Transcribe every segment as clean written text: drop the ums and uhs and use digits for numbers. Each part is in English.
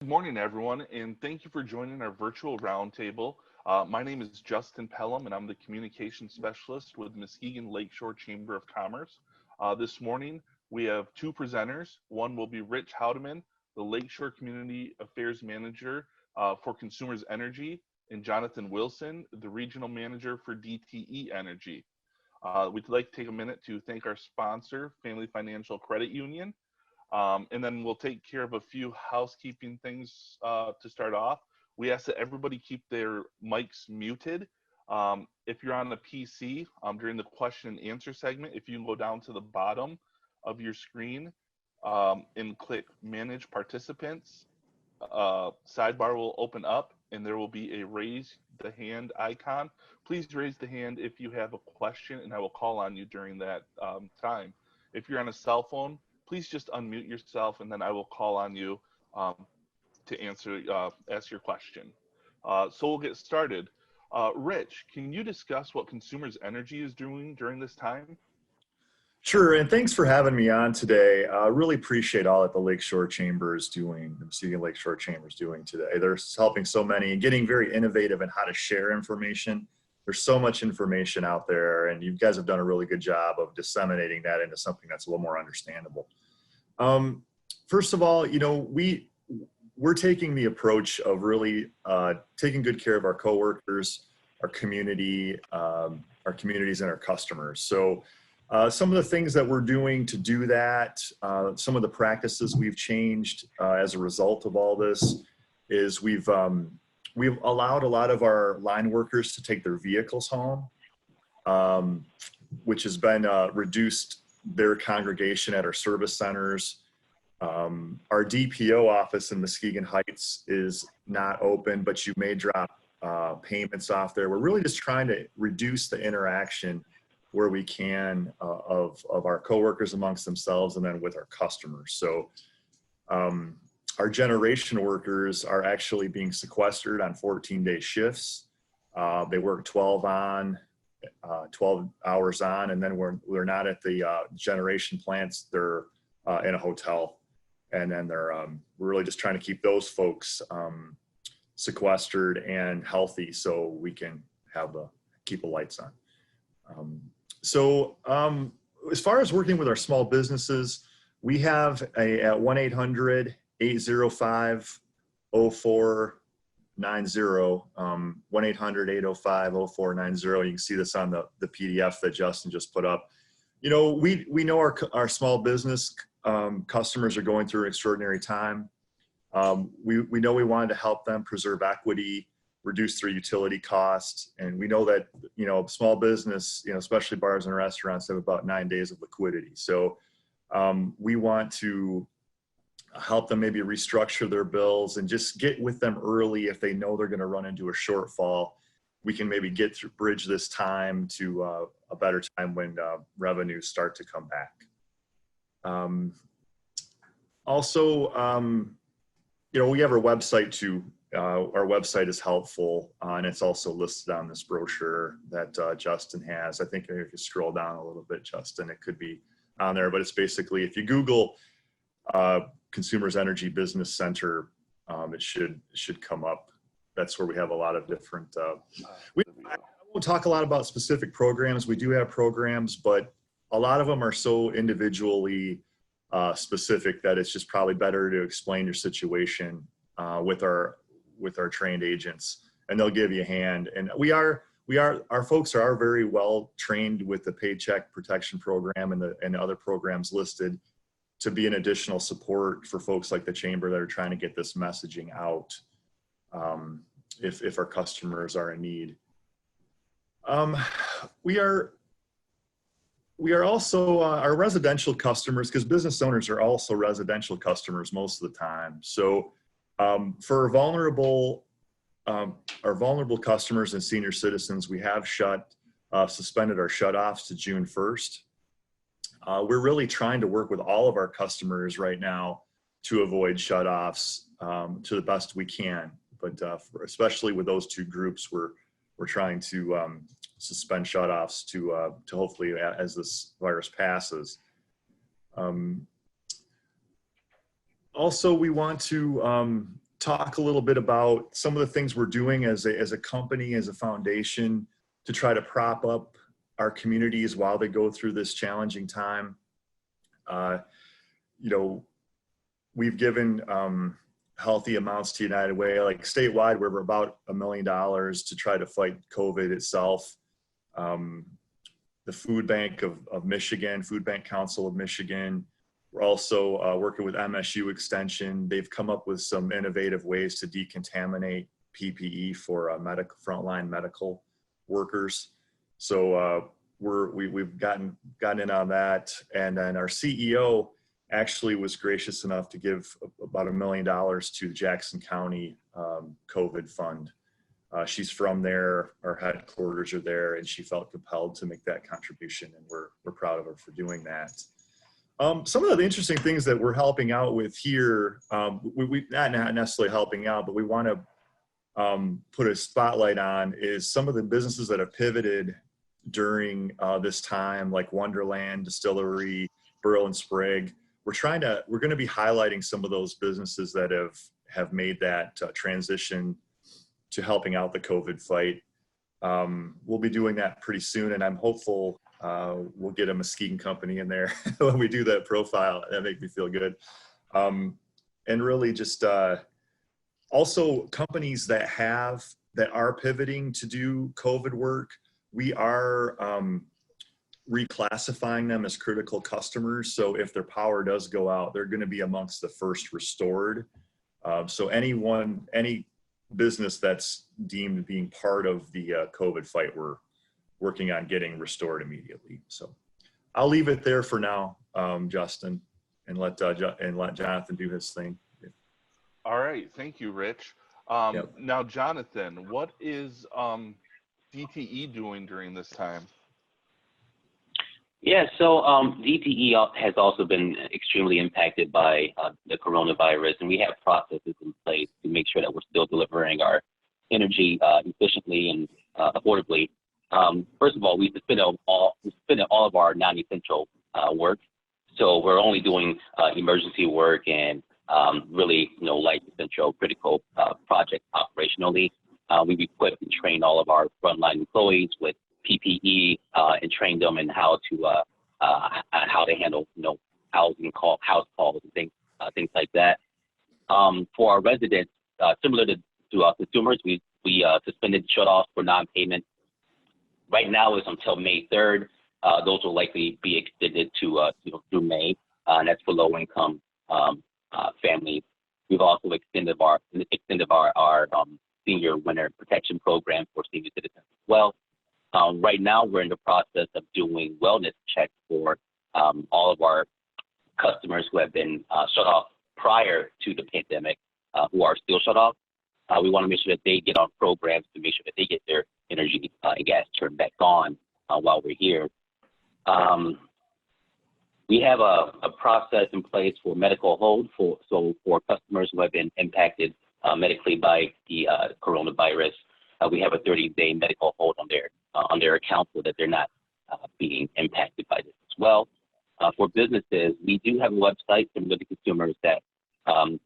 Good morning, everyone, and thank you for joining our virtual roundtable. My name is Justin Pelham, and I'm the Communications Specialist with Muskegon Lakeshore Chamber of Commerce. This morning, we have two presenters. One will be Rich Houtteman, the Lakeshore Community Affairs Manager for Consumers Energy, and Jonathan Wilson, the Regional Manager for DTE Energy. We'd like to take a minute to thank our sponsor, Family Financial Credit Union. And then we'll take care of a few housekeeping things to start off. We ask that everybody keep their mics muted. If you're on the PC during the question and answer segment, if you can go down to the bottom of your screen and click Manage Participants, sidebar will open up and there will be a raise the hand icon. Please raise the hand if you have a question and I will call on you during that time. If you're on a cell phone, please just unmute yourself and then I will call on you to ask your question. So we'll get started. Rich, can you discuss what Consumers Energy is doing during this time? Sure, and thanks for having me on today. I really appreciate all that the Lakeshore Chamber is doing, the Muskegon Lakeshore Chamber is doing today. They're helping so many and getting very innovative in how to share information. There's so much information out there, and you guys have done a really good job of disseminating that into something that's a little more understandable. First of all, we're taking the approach of really taking good care of our coworkers, our community, our communities, and our customers. So some of the things that we're doing to do that, some of the practices we've changed as a result of all this is we've allowed a lot of our line workers to take their vehicles home, which has been reduced their congregation at our service centers. Our DPO office in Muskegon Heights is not open, but you may drop payments off there. We're really just trying to reduce the interaction where we can of our coworkers amongst themselves and then with our customers. So our generation workers are actually being sequestered on 14-day shifts. They work 12 hours on, and then we're not at the generation plants. They're in a hotel, and then we're really just trying to keep those folks sequestered and healthy so we can keep the lights on. As far as working with our small businesses, we have at 1-800-805-0490, 1-800-805-0490. You can see this on the PDF that Justin just put up. We know our small business customers are going through an extraordinary time. We know we wanted to help them preserve equity, reduce their utility costs, and we know that small business, especially bars and restaurants, have about 9 days of liquidity. So we want to help them maybe restructure their bills and just get with them early if they know they're going to run into a shortfall. We can maybe bridge this time to a better time when revenues start to come back. We have our website too. Our website is helpful, and it's also listed on this brochure that Justin has. I think if you scroll down a little bit, Justin, it could be on there, but it's basically, if you Google Consumers Energy Business Center, it should come up. That's where we have a lot of different, I won't talk a lot about specific programs. We do have programs, but a lot of them are so individually specific that it's just probably better to explain your situation with our trained agents, and they'll give you a hand. And our folks are very well trained with the Paycheck Protection Program and the other programs listed to be an additional support for folks like the Chamber that are trying to get this messaging out if our customers are in need. We are also our residential customers, because business owners are also residential customers most of the time. So for our vulnerable customers and senior citizens, we have suspended our shutoffs to June 1st. We're really trying to work with all of our customers right now to avoid shutoffs to the best we can. But especially with those two groups, we're trying to suspend shutoffs to hopefully, as this virus passes. Also, we want to talk a little bit about some of the things we're doing as a company, as a foundation, to try to prop up our communities while they go through this challenging time. You know, we've given healthy amounts to United Way. Like statewide, we're about $1 million to try to fight COVID itself. The Food Bank of Michigan, Food Bank Council of Michigan. We're also working with MSU Extension. They've come up with some innovative ways to decontaminate PPE for frontline medical workers. So we've gotten in on that. And then our CEO actually was gracious enough to give about $1 million to the Jackson County COVID fund. She's from there, our headquarters are there, and she felt compelled to make that contribution, and we're proud of her for doing that. Some of the interesting things that we're helping out with here, we not necessarily helping out, but we want to put a spotlight on is some of the businesses that have pivoted during this time, like Wonderland Distillery, Burl and Sprague. We're going to be highlighting some of those businesses that have made that transition to helping out the COVID fight. We'll be doing that pretty soon, and I'm hopeful we'll get a Muskegon company in there when we do that profile. That makes me feel good. And really just also companies that are pivoting to do COVID work, we are reclassifying them as critical customers. So if their power does go out, they're going to be amongst the first restored. So any business that's deemed being part of the COVID fight, we're working on getting restored immediately. So I'll leave it there for now, Justin, and let Jonathan do his thing. All right, thank you, Rich. Yep. Now, Jonathan, what is DTE doing during this time? Yeah, so DTE has also been extremely impacted by the coronavirus, and we have processes in place to make sure that we're still delivering our energy efficiently and affordably. First of all, we suspended all of our non-essential work, so we're only doing emergency work and really, light essential critical projects operationally. We've equipped and trained all of our frontline employees with PPE and trained them in how to handle house calls and things like that. For our residents, similar to our consumers, we suspended shutoffs for non-payment. Right now is until May 3rd. Those will likely be extended to through May, and that's for low-income families. We've also extended our senior winter protection program for senior citizens as well. Right now, we're in the process of doing wellness checks for all of our customers who have been shut off prior to the pandemic, who are still shut off. We want to make sure that they get on programs to make sure that they get their energy and gas turned back on while we're here. We have a process in place for medical hold for customers who have been impacted medically by the coronavirus. We have a 30-day medical hold on their account so that they're not being impacted by this as well. For businesses, we do have a website similar to consumers that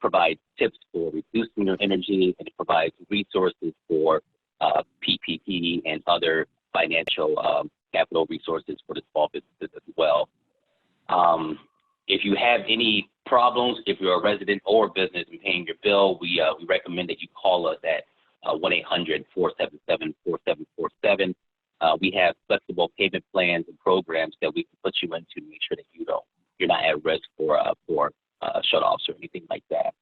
provides tips for reducing their energy, and it provides resources for PPP and other financial capital resources for the small businesses as well. If you have any problems, if you're a resident or business in paying your bill, we recommend that you call us at 1-800-477-4747. We have flexible payment plans and programs that we can put you into to make sure that you're not at risk for shutoffs or anything like that.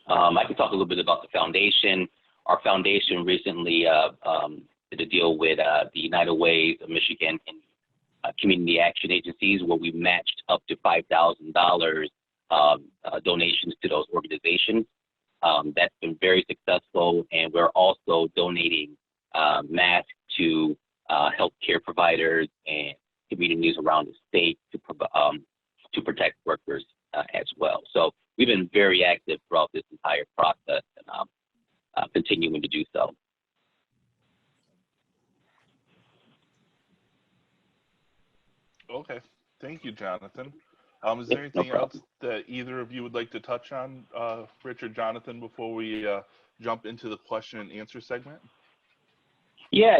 I can talk a little bit about the foundation. Our foundation recently did a deal with the United Way of Michigan and community action agencies, where we matched up to $5,000 donations to those organizations. That's been very successful, and we're also donating masks to healthcare providers and communities around the state to protect workers as well. So we've been very active throughout this entire process, and continuing to do so. Okay, thank you, Jonathan. Is there No anything else problem. that either of you would like to touch on, Rich or Jonathan, before we jump into the question and answer segment? Yeah,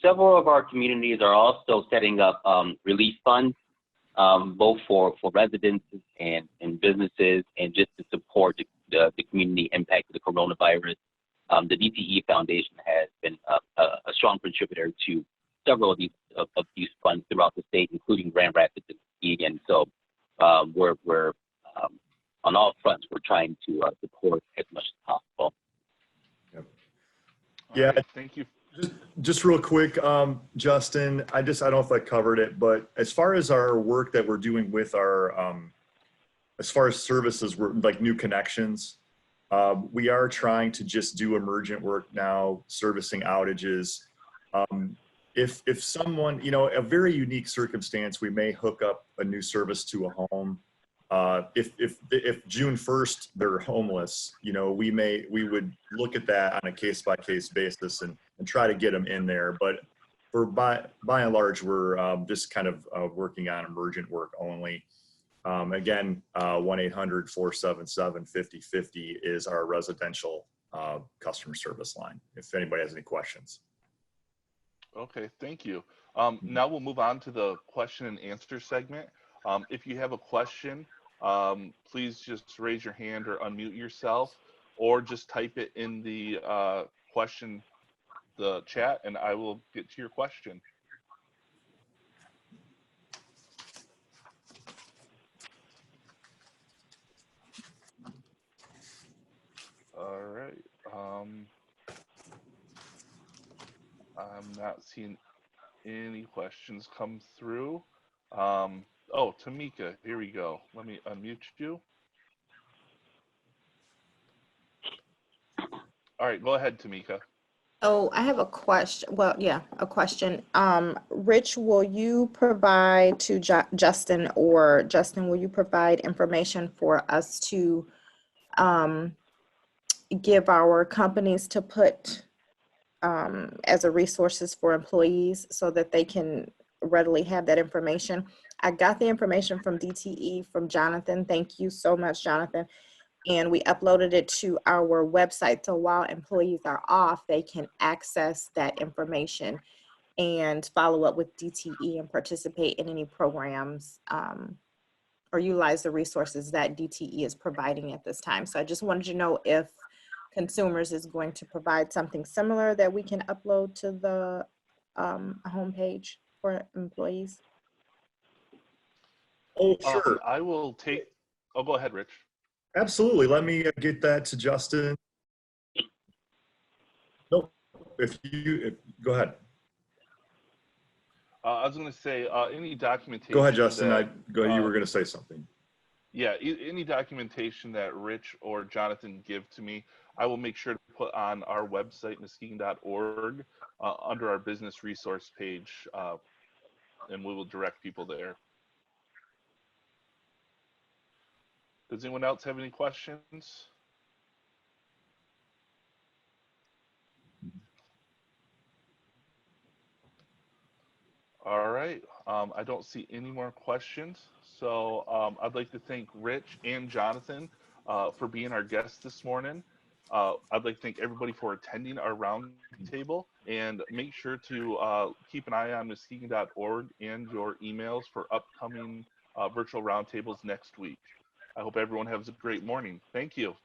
several of our communities are also setting up relief funds, both for residents and businesses, and just to support the community impact of the coronavirus. The DTE Foundation has been a strong contributor to several of these funds throughout the state, including Grand Rapids and Muskegon. So we're on all fronts, we're trying to support as much as possible. Yep. All Yeah. right, thank you. Just real quick, Justin, I don't know if I covered it, but as far as our work that we're doing with our, as far as services, we're like new connections, we are trying to just do emergent work now, servicing outages. If someone, a very unique circumstance, we may hook up a new service to a home. If June 1st they're homeless, we would look at that on a case-by-case basis and try to get them in there. But for by and large, we're just kind of working on emergent work only. Again, 1-800-477-5050 is our residential customer service line, if anybody has any questions. Okay, thank you. Now we'll move on to the question and answer segment. If you have a question, please just raise your hand or unmute yourself, or just type it in the the chat, and I will get to your question. All right. I'm not seeing any questions come through. Oh, Tamika, here we go. Let me unmute you. All right, go ahead, Tamika. Oh, I have a question. Well, yeah, a question. Rich, will you provide to Justin, or Justin, will you provide information for us to give our companies to put as a resources for employees so that they can readily have that information? I got the information from DTE from Jonathan. Thank you so much, Jonathan. And we uploaded it to our website. So while employees are off, they can access that information and follow up with DTE and participate in any programs or utilize the resources that DTE is providing at this time. So I just wanted to know if Consumers is going to provide something similar that we can upload to the homepage for employees. Oh, sure. I will take, oh, go ahead, Rich. Absolutely. Let me get that to Justin. Nope. Go ahead. I was going to say any documentation. Go ahead, Justin. You were going to say something. Yeah, any documentation that Rich or Jonathan give to me, I will make sure to put on our website, muskegon.org, under our business resource page, and we will direct people there. Does anyone else have any questions? All right, I don't see any more questions. So I'd like to thank Rich and Jonathan for being our guests this morning. I'd like to thank everybody for attending our roundtable, and make sure to keep an eye on muskegon.org and your emails for upcoming virtual roundtables next week. I hope everyone has a great morning. Thank you.